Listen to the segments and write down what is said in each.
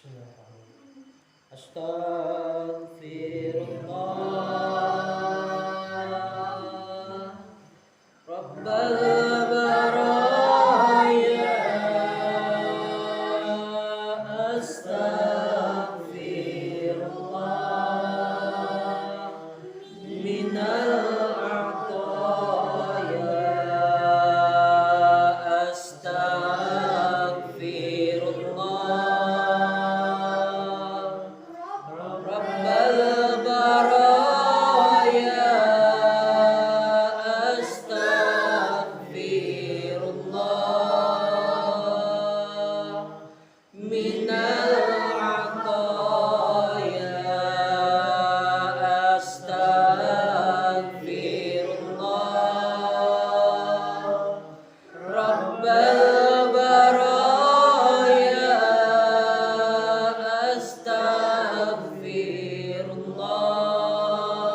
Astaghfirullah Rabbal baraya Astaghfirullah minal a'taya Astaghfirullah Rabbal baraya Astaghfirullah minal ataya Astaghfirullah Rabbal baraya Astaghfirullah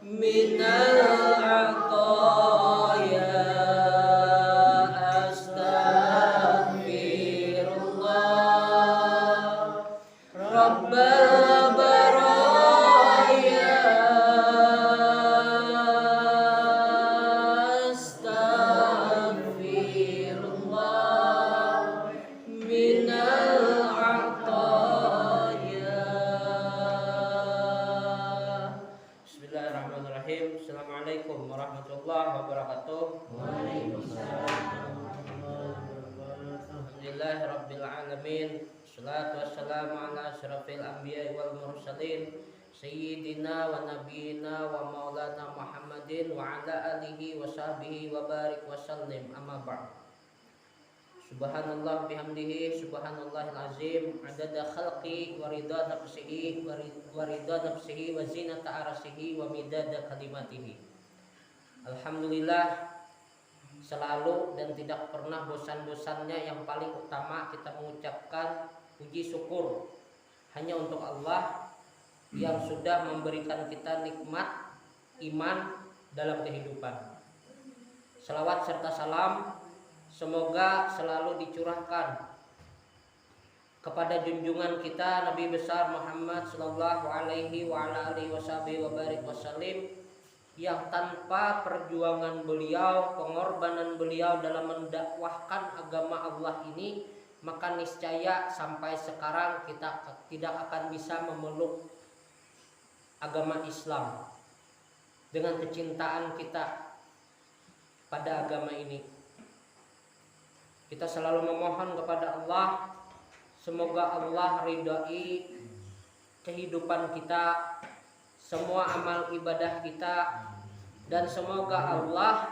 minal ataya Astaghfirullah Rabbal baraya Astaghfirullah minal ataya. Bismillahirrahmanirrahim. Assalamualaikum warahmatullahi wabarakatuh. Alhamdulillahirabbil alamin. Wassalatu wassalamu ala asyrafil anbiya'i wal mursalin sayyidina wa nabiyyina wa maulana Muhammadin wa ala alihi wa sahbihi wa barik wa sallim. Amma ba'd. Subhanallah bihamdihi subhanallahil azim adada khalqi wa ridha nafsihi wa ridha nafsihi wa zinata arsihi wa midada kalimatihi. Alhamdulillah, selalu dan tidak pernah bosan-bosannya yang paling utama kita mengucapkan puji syukur hanya untuk Allah yang sudah memberikan kita nikmat iman dalam kehidupan. Salawat serta salam semoga selalu dicurahkan kepada junjungan kita Nabi besar Muhammad sallallahu alaihi wa ala alihi wasallam yang tanpa perjuangan beliau, pengorbanan beliau dalam mendakwahkan agama Allah ini, maka niscaya sampai sekarang kita tidak akan bisa memeluk agama Islam dengan kecintaan kita pada agama ini. Kita selalu memohon kepada Allah, semoga Allah ridhai kehidupan kita, semua amal ibadah kita, dan semoga Allah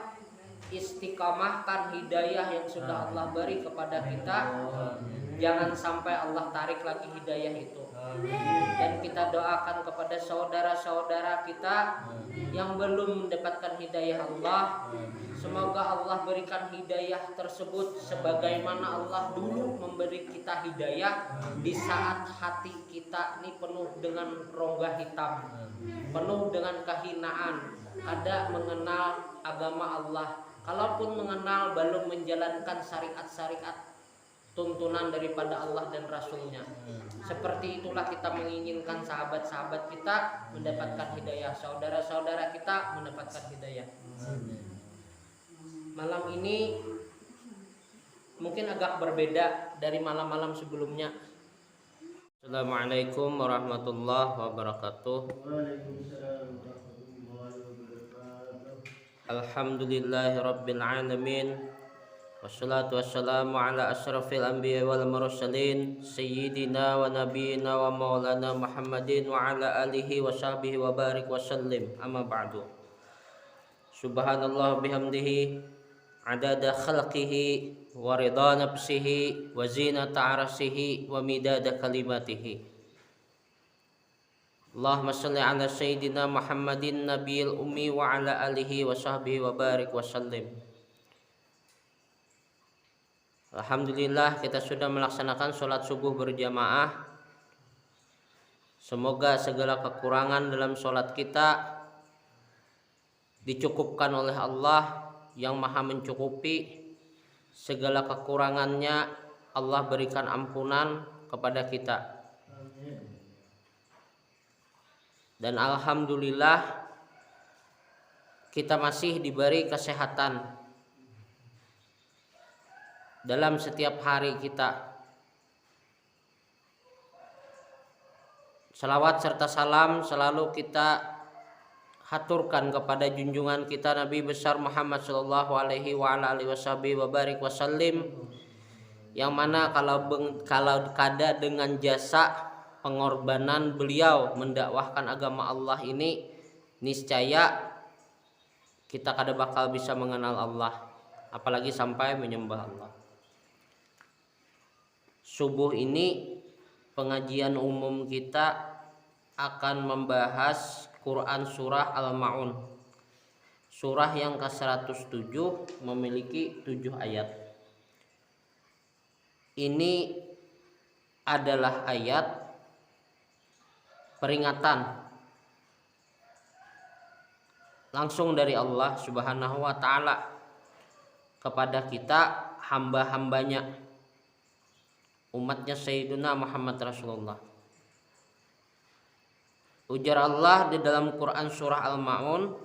istiqamahkan hidayah yang sudah Allah beri kepada kita. Jangan sampai Allah tarik lagi hidayah itu. Dan kita doakan kepada saudara-saudara kita yang belum mendapatkan hidayah Allah, semoga Allah berikan hidayah tersebut sebagaimana Allah dulu memberi kita hidayah di saat hati kita ini penuh dengan rongga hitam, penuh dengan kehinaan, kada mengenal agama Allah. Kalaupun mengenal, belum menjalankan syariat-syariat tuntunan daripada Allah dan Rasulnya. Seperti itulah kita menginginkan sahabat-sahabat kita mendapatkan hidayah, saudara-saudara kita mendapatkan hidayah. Malam ini mungkin agak berbeda dari malam-malam sebelumnya. Assalamualaikum warahmatullahi wabarakatuh. Alhamdulillahirabbil alamin. Wassalatu wassalamu ala asyrafil anbiya'i wal mursalin sayyidina wa nabiyyina wa maulana Muhammadin wa ala alihi wa sahbihi wa barik wa sallim. Amma ba'du. Subhanallah bihamdihi adada khalqihi wa ridha nafsihi wa zinata arsihi wa midada kalimatihi. Allahumma salli ala sayyidina Muhammadin nabiyil ummi wa ala alihi wa sahbihi wa barik wa sallim. Alhamdulillah, kita sudah melaksanakan sholat subuh berjamaah. Semoga segala kekurangan dalam sholat kita dicukupkan oleh Allah yang maha mencukupi. Segala kekurangannya Allah berikan ampunan kepada kita. Dan alhamdulillah kita masih diberi kesehatan dalam setiap hari kita. Salawat serta salam selalu kita haturkan kepada junjungan kita Nabi besar Muhammad sallallahu alaihi wasallam, yang mana kalau kada dengan jasa pengorbanan beliau mendakwahkan agama Allah ini, niscaya kita kada bakal bisa mengenal Allah, apalagi sampai menyembah Allah. Subuh ini pengajian umum kita akan membahas Quran surah Al-Ma'un, surah yang ke-107, memiliki 7 ayat. Ini adalah ayat peringatan langsung dari Allah Subhanahu wa taala kepada kita, hamba-hambanya, umatnya Sayyiduna Muhammad Rasulullah. Ujar Allah di dalam Quran surah Al-Ma'un,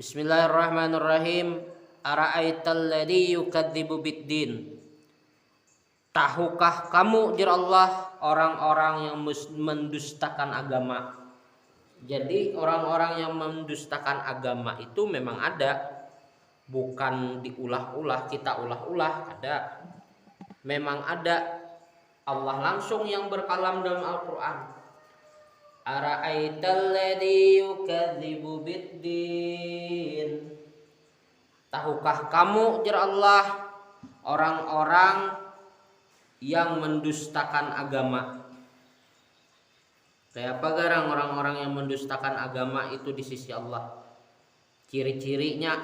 Bismillahirrahmanirrahim. Ara'aital ladzi yukadzibu biddin. Tahukah kamu, ujar Allah, orang-orang yang mendustakan agama. Jadi orang-orang yang mendustakan agama itu memang ada, bukan diulah-ulah, kita ulah-ulah, ada. Memang ada. Allah langsung yang berkalam dalam Al-Quran. Ara'aital ladzi yukadzibu biddin. Tahukah kamu, ujar Allah, orang-orang yang mendustakan agama. Kayak apa garang orang-orang yang mendustakan agama itu di sisi Allah? Ciri-cirinya,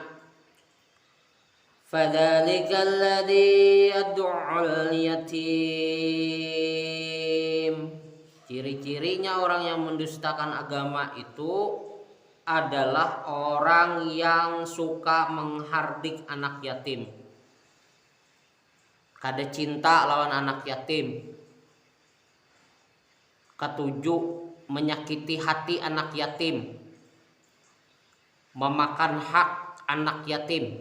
fadzalikal ladzi yad'ul yatim. Ciri-cirinya orang yang mendustakan agama itu adalah orang yang suka menghardik anak yatim. Kada cinta lawan anak yatim. Ketujuh, menyakiti hati anak yatim, memakan hak anak yatim.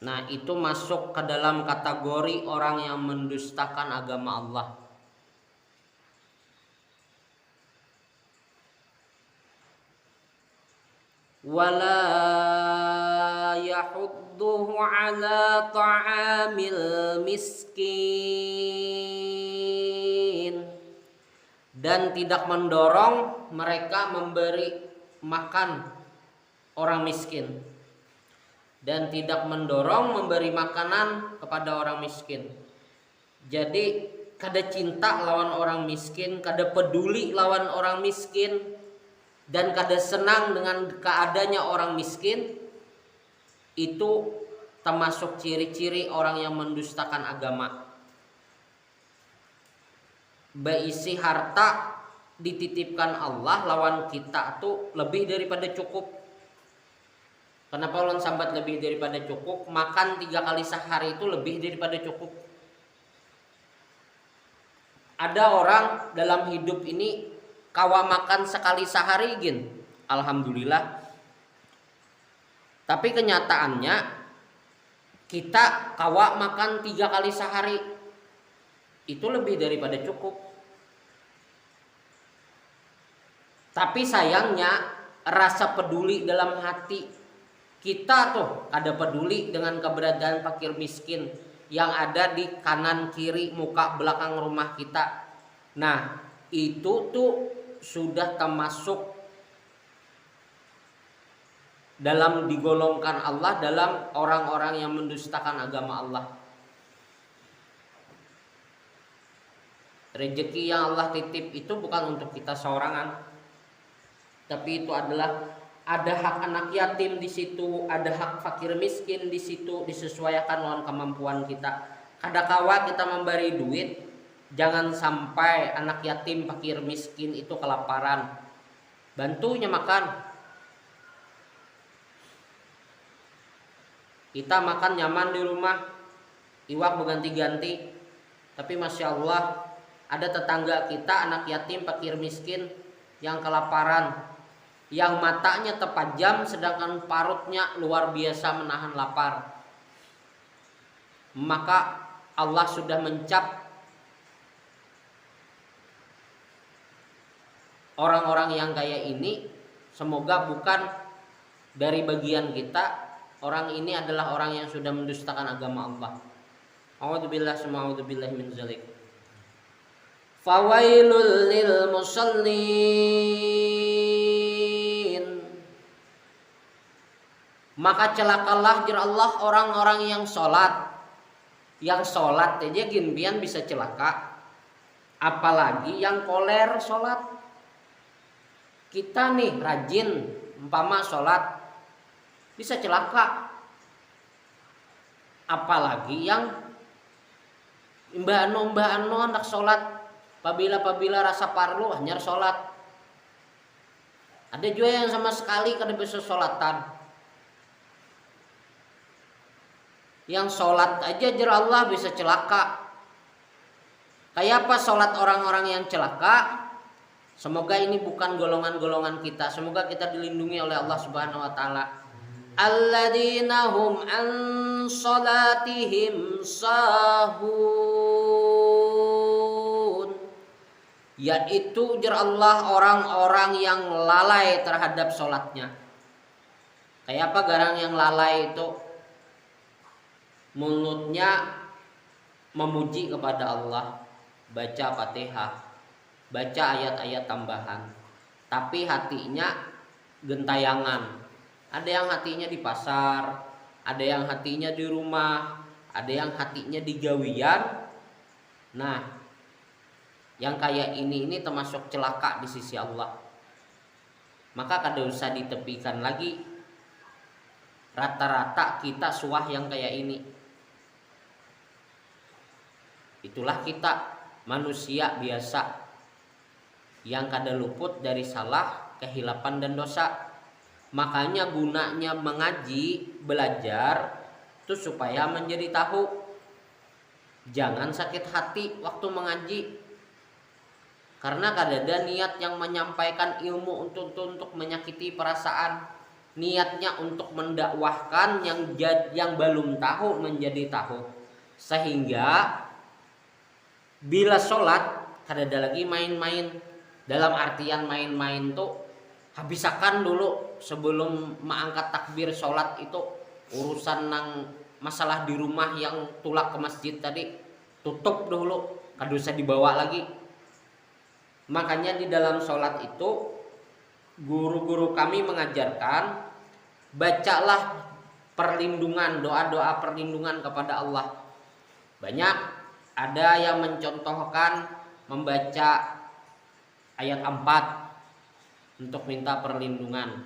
Nah, itu masuk ke dalam kategori orang yang mendustakan agama Allah. Wala yahudduhu ala ta'amil miskin. Dan tidak mendorong mereka memberi makan orang miskin. Dan tidak mendorong memberi makanan kepada orang miskin. Jadi kada cinta lawan orang miskin, kada peduli lawan orang miskin, dan kada senang dengan keadaannya orang miskin. Itu termasuk ciri-ciri orang yang mendustakan agama. Beisi harta dititipkan Allah lawan kita tuh lebih daripada cukup. Kenapa ulun sambat lebih daripada cukup? Makan 3 kali sehari itu lebih daripada cukup. Ada orang dalam hidup ini kawa makan sekali sehari gin, alhamdulillah. Tapi kenyataannya kita kawa makan 3 kali sehari, itu lebih daripada cukup. Tapi sayangnya rasa peduli dalam hati kita tuh ada peduli dengan keberadaan fakir miskin yang ada di kanan kiri muka belakang rumah kita. Nah, itu tuh sudah termasuk dalam digolongkan Allah dalam orang-orang yang mendustakan agama Allah. Rezeki yang Allah titip itu bukan untuk kita seorangan, tapi itu adalah ada hak anak yatim di situ, ada hak fakir miskin di situ, disesuaikan dengan kemampuan kita. Kadangkala kita memberi duit, jangan sampai anak yatim fakir miskin itu kelaparan. Bantunya makan. Kita makan nyaman di rumah, iwak berganti-ganti. Tapi Masya Allah, ada tetangga kita anak yatim fakir miskin yang kelaparan, yang matanya terpajam sedangkan parutnya luar biasa menahan lapar. Maka Allah sudah mencap orang-orang yang kayak ini, semoga bukan dari bagian kita. Orang ini adalah orang yang sudah mendustakan agama Allah. A'udzubillah suma'udzubillah min zalik. Fawailul lil musallin. Maka celakalah jar Allah orang-orang yang sholat. Yang sholat aja gimpian bisa celaka, apalagi yang koler sholat. Kita nih rajin umpama sholat bisa celaka, apalagi yang mbak anu anak sholat pabila rasa parlu hanya sholat. Ada juga yang sama sekali kada bisa sholatan, yang sholat aja jar Allah bisa celaka. Kayak apa sholat orang-orang yang celaka? Semoga ini bukan golongan-golongan kita. Semoga kita dilindungi oleh Allah Subhanahu wa taala. Alladzina hum an salatihim sahun. Yaitu jar Allah orang-orang yang lalai terhadap sholatnya. Kayak apa garang yang lalai itu? Mulutnya memuji kepada Allah, baca Fatihah, baca ayat-ayat tambahan, tapi hatinya gentayangan. Ada yang hatinya di pasar, ada yang hatinya di rumah, ada yang hatinya di gawian. Nah, yang kayak ini termasuk celaka di sisi Allah. Maka kada usah ditepikan lagi. Rata-rata kita suah yang kayak ini. Itulah kita manusia biasa yang kada luput dari salah, kehilapan dan dosa. Makanya gunanya mengaji, belajar itu supaya menjadi tahu. Jangan sakit hati waktu mengaji, karena kada ada niat yang menyampaikan ilmu untuk menyakiti perasaan. Niatnya untuk mendakwahkan yang belum tahu menjadi tahu. Sehingga bila sholat kada ada lagi main-main. Dalam artian main-main tuh habisakan dulu sebelum mengangkat takbir sholat itu urusan nang masalah di rumah yang tulak ke masjid tadi tutup dulu, kada usah dibawa lagi. Makanya di dalam sholat itu guru-guru kami mengajarkan, bacalah perlindungan, doa-doa perlindungan kepada Allah. Banyak, ada yang mencontohkan membaca ayat 4 untuk minta perlindungan.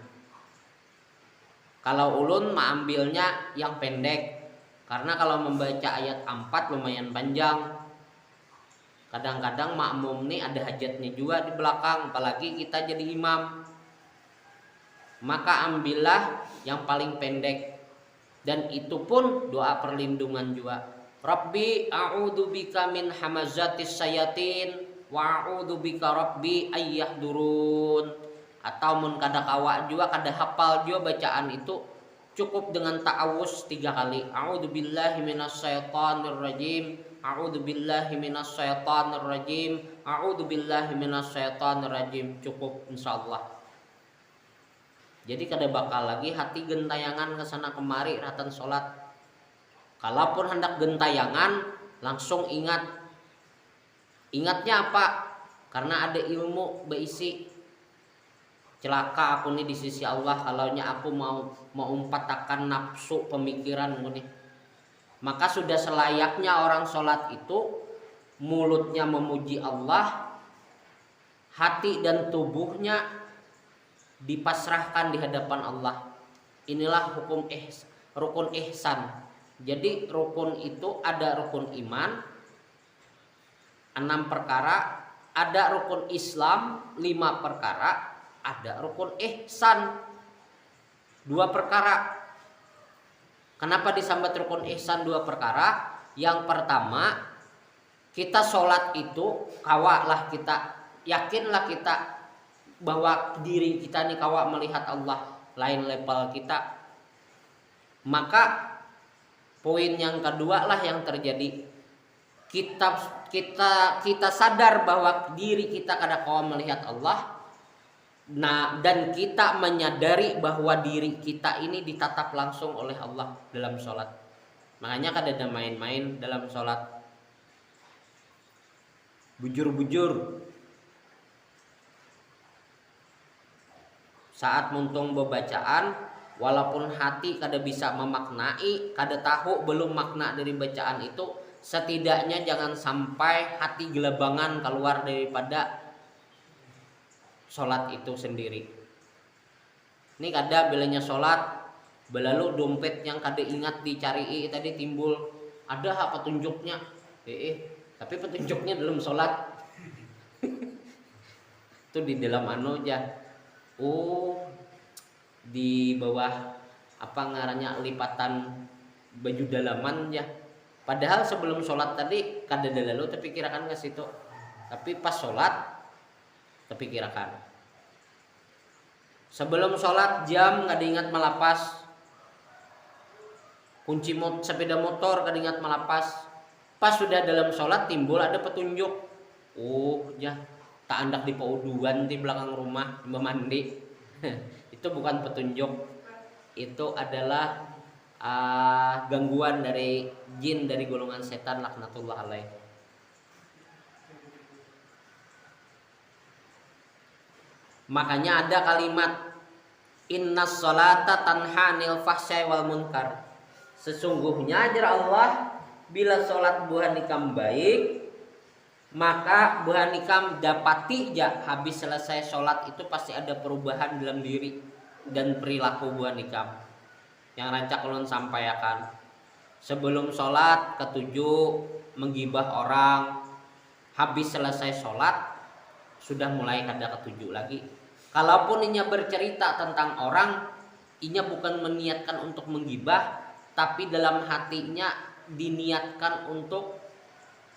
Kalau ulun mengambilnya yang pendek, karena kalau membaca ayat 4 lumayan panjang. Kadang-kadang makmum nih ada hajatnya juga di belakang, apalagi kita jadi imam. Maka ambillah yang paling pendek, dan itu pun doa perlindungan juga. Rabbi a'udzubika min hamazatis sayatin wa a'udzubika rabbi ayyahdurun. Atau mun kada kawa juga, kada hafal juga bacaan itu, cukup dengan ta'awuz 3 kali. A'udzubillahi minasyaitonir rajim, a'udzubillahi minasyaitonir rajim, a'udzubillahi minasyaitonir rajim, cukup insyaallah. Jadi kada bakal lagi hati gentayangan ke sana kemari ratan salat. Kalaupun hendak gentayangan langsung ingat. Ingatnya apa? Karena ada ilmu berisi. Celaka aku nih di sisi Allah kalaunya aku mau umpatakan nafsu pemikiran nih. Maka sudah selayaknya orang sholat itu mulutnya memuji Allah, hati dan tubuhnya dipasrahkan di hadapan Allah. Inilah hukum rukun ihsan. Jadi rukun itu ada rukun iman 6 perkara, ada rukun Islam 5 perkara, ada rukun ihsan 2 perkara. Kenapa disambat rukun ihsan 2 perkara? Yang pertama, kita sholat itu kawalah kita, yakinlah kita bahwa diri kita nih kawa melihat Allah, lain level kita. Maka poin yang kedua lah yang terjadi, kita sadar bahwa diri kita kada kawa melihat Allah. Nah, dan kita menyadari bahwa diri kita ini ditatap langsung oleh Allah dalam sholat. Makanya kada ada main-main dalam sholat. Bujur-bujur saat muntung bebacaan, walaupun hati kada bisa memaknai, kada tahu belum makna dari bacaan itu, setidaknya jangan sampai hati gelabangan keluar daripada sholat itu sendiri. Ini kada bilanya sholat, belalu dompet yang kada ingat dicari tadi timbul, ada apa petunjuknya? Tapi petunjuknya dalam sholat. Itu di dalam aja. Di bawah apa ngarannya lipatan baju dalaman ya. Padahal sebelum sholat tadi kada dalalu terpikirkan ke situ. Tapi pas sholat terpikirkan. Sebelum sholat jam kada ingat melapas. Kunci sepeda motor kada ingat melapas. Pas sudah dalam sholat timbul ada petunjuk. Ya tak andak di pauduan di belakang rumah mandi. Itu bukan petunjuk, itu adalah gangguan dari jin, dari golongan setan laknatullah alaih. Makanya ada kalimat innas sholata tanha anil fahsyai wal munkar. Sesungguhnya ajar Allah, bila sholat buah nikam baik, maka buah nikam dapati ya, habis selesai sholat itu pasti ada perubahan dalam diri dan perilaku buah nikam. Yang rancak ulun sampaikan, sebelum sholat ketujuh menggibah orang, habis selesai sholat sudah mulai kada ketujuh lagi. Kalaupun inya bercerita tentang orang, inya bukan meniatkan untuk menggibah, tapi dalam hatinya diniatkan untuk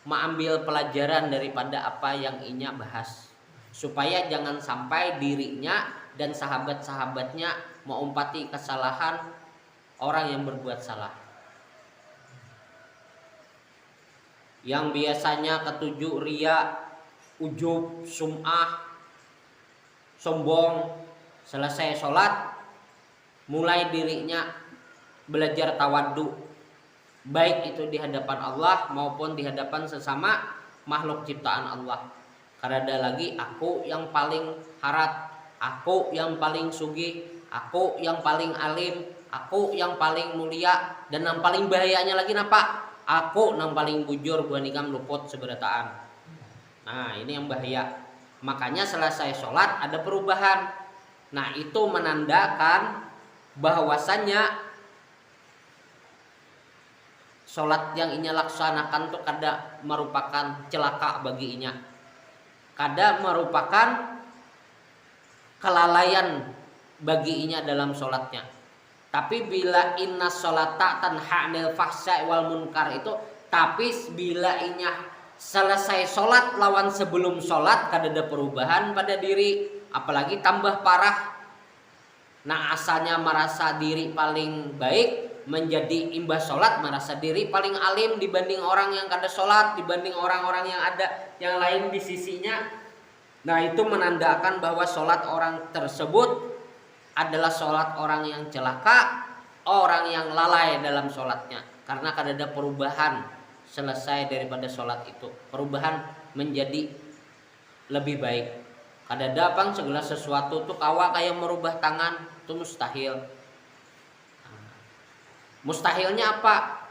mengambil pelajaran daripada apa yang inya bahas, supaya jangan sampai dirinya dan sahabat-sahabatnya mengumpati kesalahan orang yang berbuat salah. Yang biasanya ketujuh ria, ujub, sum'ah, sombong, selesai sholat mulai dirinya belajar tawaddu, baik itu di hadapan Allah maupun di hadapan sesama makhluk ciptaan Allah. Karena ada lagi aku yang paling harat, aku yang paling sugih, aku yang paling alim, aku yang paling mulia, dan yang paling bahayanya lagi napa? Aku yang paling bujur buah nikam luput seberataan. Nah ini yang bahaya. Makanya selesai sholat ada perubahan. Nah itu menandakan bahwasannya sholat yang inya laksanakan tuh kada merupakan celaka bagi inya, kada merupakan kelalaian bagi inya dalam sholatnya. Tapi bila inna sholata tanha anil fahsya'i wal munkar itu, tapi bila inya selesai sholat lawan sebelum sholat kada ada perubahan pada diri, apalagi tambah parah. Nah asalnya merasa diri paling baik, menjadi imbas sholat merasa diri paling alim dibanding orang yang kada sholat, dibanding orang-orang yang ada yang lain di sisinya. Nah itu menandakan bahwa sholat orang tersebut adalah sholat orang yang celaka, orang yang lalai dalam sholatnya, karena kada ada perubahan selesai daripada sholat itu, perubahan menjadi lebih baik. Kada ada segala sesuatu tuh kawa kayak merubah tangan, itu mustahil. Mustahilnya apa?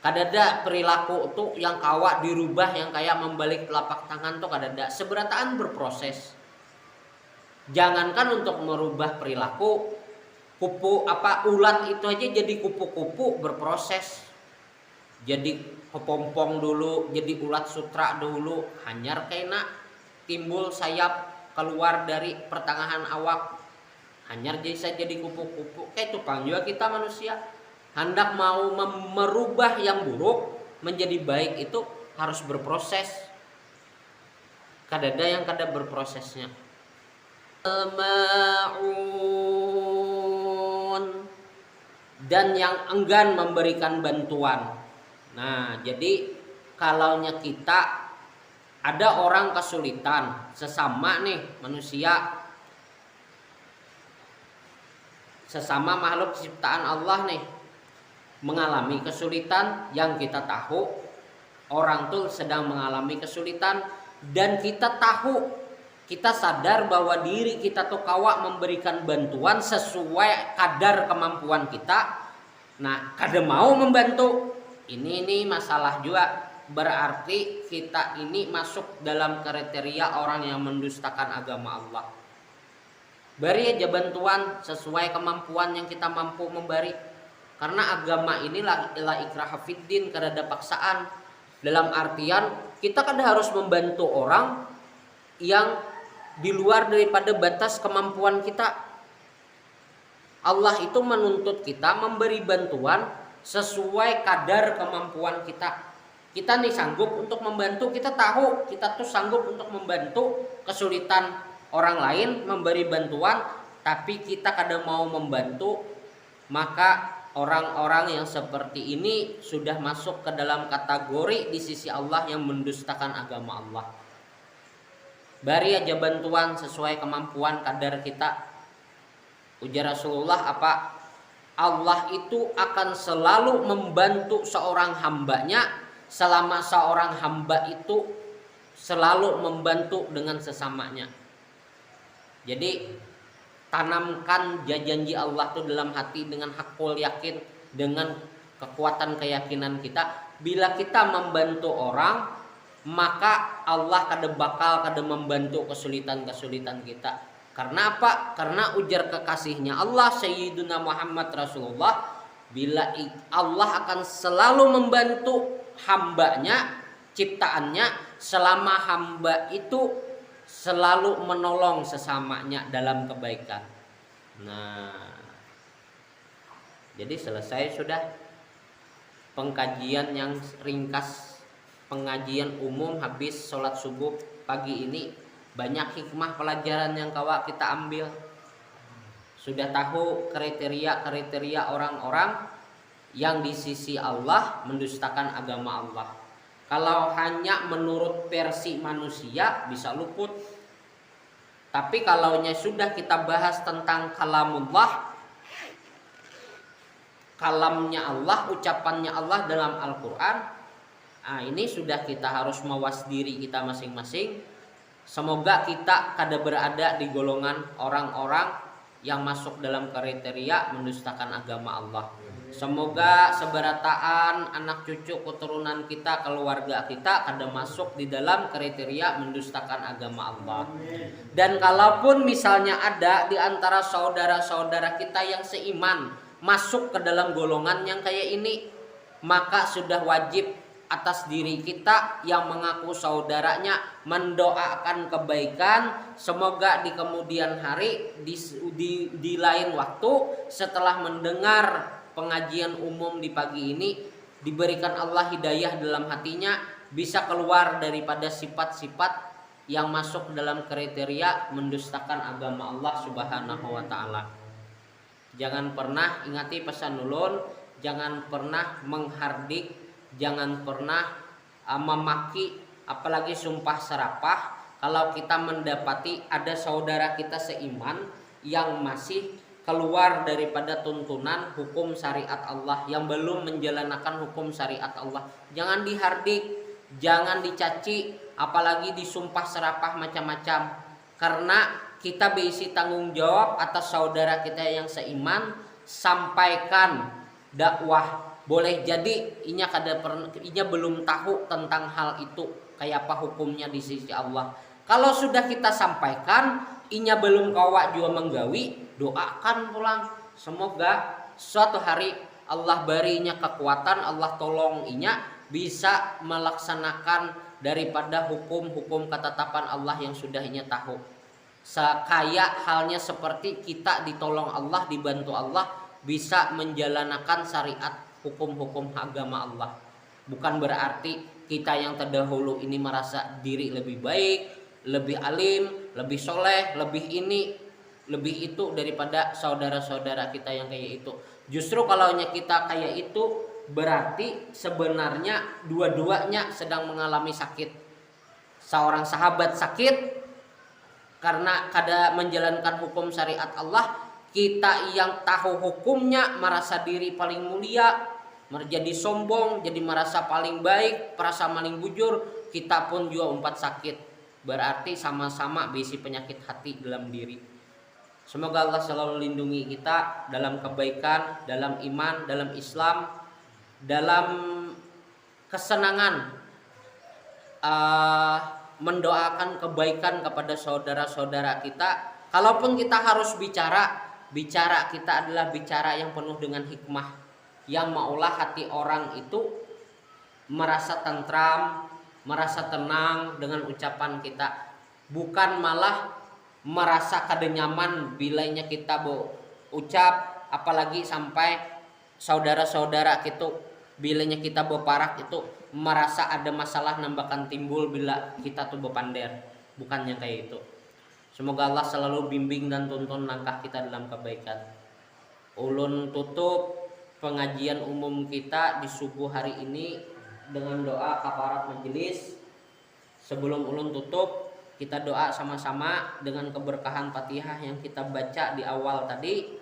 Kada ada perilaku tuh yang kawa dirubah, yang kayak membalik telapak tangan tuh kada ada. Seberataan berproses. Jangankan untuk merubah perilaku, kupu ulat itu aja jadi kupu-kupu berproses. Jadi kepompong dulu, jadi ulat sutra dulu, hanyar kena timbul sayap keluar dari pertengahan awak, hanyar jadi kupu-kupu. Kayak itu juga kita manusia hendak mau merubah yang buruk, menjadi baik itu harus berproses. Kadada yang kada berprosesnya. Dan yang enggan memberikan bantuan. Nah, jadi kalaunya kita ada orang kesulitan, sesama nih manusia, sesama makhluk ciptaan Allah nih, mengalami kesulitan yang kita tahu orang tuh sedang mengalami kesulitan, dan kita tahu, kita sadar bahwa diri kita tuh kawak memberikan bantuan sesuai kadar kemampuan kita. Nah, kada mau membantu, ini masalah juga. Berarti kita ini masuk dalam kriteria orang yang mendustakan agama Allah. Beri aja bantuan sesuai kemampuan yang kita mampu memberi. Karena agama inilah la ikraha fiddin, kada ada paksaan. Dalam artian kita kada harus membantu orang yang di luar daripada batas kemampuan kita. Allah itu menuntut kita memberi bantuan sesuai kadar kemampuan kita. Kita nih sanggup untuk membantu, kita tahu kita tuh sanggup untuk membantu kesulitan orang lain, memberi bantuan, tapi kita kada mau membantu, maka orang-orang yang seperti ini sudah masuk ke dalam kategori di sisi Allah yang mendustakan agama Allah. Beri aja bantuan sesuai kemampuan kadar kita. Ujar Rasulullah apa? Allah itu akan selalu membantu seorang hambanya selama seorang hamba itu selalu membantu dengan sesamanya. Jadi tanamkan janji Allah itu dalam hati dengan hakul yakin, dengan kekuatan keyakinan kita. Bila kita membantu orang, maka Allah kada membantu kesulitan-kesulitan kita. Karena apa? Karena ujar kekasihnya Allah Sayyiduna Muhammad Rasulullah, bila Allah akan selalu membantu hambanya, ciptaannya, selama hamba itu selalu menolong sesamanya dalam kebaikan. Nah, jadi selesai sudah pengkajian yang ringkas, pengajian umum habis sholat subuh pagi ini. Banyak hikmah pelajaran yang kita ambil. Sudah tahu kriteria orang-orang yang di sisi Allah mendustakan agama Allah. Kalau hanya menurut versi manusia bisa luput. Tapi kalaunya sudah kita bahas tentang kalamullah, kalamnya Allah, ucapannya Allah dalam Al-Quran, ini sudah kita harus mawas diri kita masing-masing. Semoga kita kada berada di golongan orang-orang yang masuk dalam kriteria mendustakan agama Allah. Semoga seberataan anak cucu keturunan kita, keluarga kita kada masuk di dalam kriteria mendustakan agama Allah. Dan kalaupun misalnya ada di antara saudara-saudara kita yang seiman masuk ke dalam golongan yang kayak ini, maka sudah wajib atas diri kita yang mengaku saudaranya mendoakan kebaikan. Semoga di kemudian hari di lain waktu setelah mendengar pengajian umum di pagi ini diberikan Allah hidayah dalam hatinya, bisa keluar daripada sifat-sifat yang masuk dalam kriteria mendustakan agama Allah Subhanahu wa taala. Jangan pernah, ingati pesan ulun, jangan pernah menghardik, jangan pernah memaki, apalagi sumpah serapah kalau kita mendapati ada saudara kita seiman yang masih keluar daripada tuntunan hukum syariat Allah, yang belum menjalankan hukum syariat Allah. Jangan dihardik, jangan dicaci, apalagi disumpah serapah macam-macam. Karena kita berisi tanggung jawab atas saudara kita yang seiman. Sampaikan dakwah. Boleh jadi inya belum tahu tentang hal itu, kayak apa hukumnya di sisi Allah. Kalau sudah kita sampaikan, inya belum kawa juga menggawi, doakan pulang. Semoga suatu hari Allah berinya kekuatan, Allah tolong inya bisa melaksanakan daripada hukum-hukum ketetapan Allah yang sudah inya tahu. Kayak halnya seperti kita ditolong Allah, dibantu Allah, bisa menjalankan syariat hukum-hukum agama Allah. Bukan berarti kita yang terdahulu ini merasa diri lebih baik, lebih alim, lebih soleh, lebih ini, lebih itu daripada saudara-saudara kita yang kayak itu. Justru kalau kita kayak itu berarti sebenarnya dua-duanya sedang mengalami sakit. Seorang sahabat sakit karena kada menjalankan hukum syariat Allah, kita yang tahu hukumnya merasa diri paling mulia, menjadi sombong, jadi merasa paling baik, merasa paling bujur, kita pun juga umpat sakit. Berarti sama-sama bisi penyakit hati dalam diri. Semoga Allah selalu lindungi kita dalam kebaikan, dalam iman, dalam Islam, dalam kesenangan, mendoakan kebaikan kepada saudara-saudara kita. Kalaupun kita harus bicara kita adalah bicara yang penuh dengan hikmah, yang maulah hati orang itu merasa tentram, merasa tenang dengan ucapan kita, bukan malah merasa kada nyaman bilanya kita ucap, apalagi sampai saudara-saudara gitu bilanya kita beparak itu merasa ada masalah nambakan timbul bila kita tuh bepander. Bukannya kayak itu. Semoga Allah selalu bimbing dan tuntun langkah kita dalam kebaikan. Ulun tutup pengajian umum kita di subuh hari ini dengan doa kafarat majelis. Sebelum ulun tutup, kita doa sama-sama dengan keberkahan Fatihah yang kita baca di awal tadi,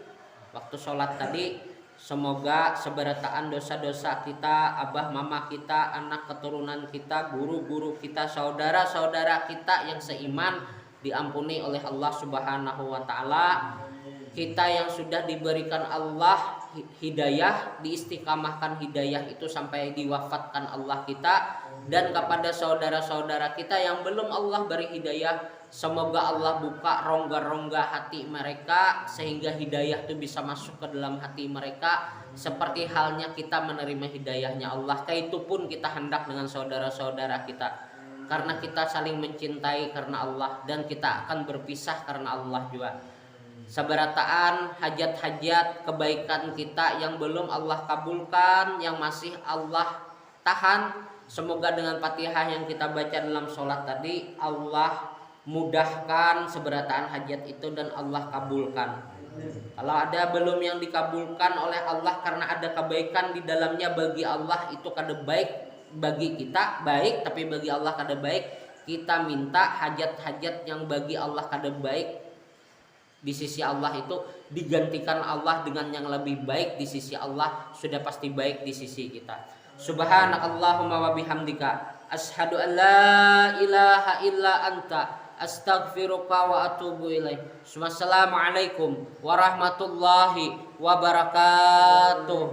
waktu sholat tadi. Semoga seberataan dosa-dosa kita, abah mama kita, anak keturunan kita, guru-guru kita, saudara-saudara kita yang seiman diampuni oleh Allah Subhanahu wa taala. Kita yang sudah diberikan Allah hidayah, diistiqamahkan hidayah itu sampai diwafatkan Allah kita, dan kepada saudara-saudara kita yang belum Allah beri hidayah, semoga Allah buka rongga-rongga hati mereka sehingga hidayah itu bisa masuk ke dalam hati mereka, seperti halnya kita menerima hidayahnya Allah. Itu pun kita hendak dengan saudara-saudara kita, karena kita saling mencintai karena Allah, dan kita akan berpisah karena Allah juga. Seberataan hajat-hajat kebaikan kita yang belum Allah kabulkan, yang masih Allah tahan, semoga dengan Fatihah yang kita baca dalam sholat tadi Allah mudahkan seberataan hajat itu dan Allah kabulkan. Kalau ada belum yang dikabulkan oleh Allah karena ada kebaikan di dalamnya, bagi Allah itu kada baik, bagi kita baik tapi bagi Allah kada baik. Kita minta hajat-hajat yang bagi Allah kada baik di sisi Allah itu digantikan Allah dengan yang lebih baik di sisi Allah, sudah pasti baik di sisi kita. Subhanakallahumma wa bihamdika asyhadu an la ilaha illa anta astaghfiruka wa atubu ilaik. Wassalamualaikum warahmatullahi wabarakatuh.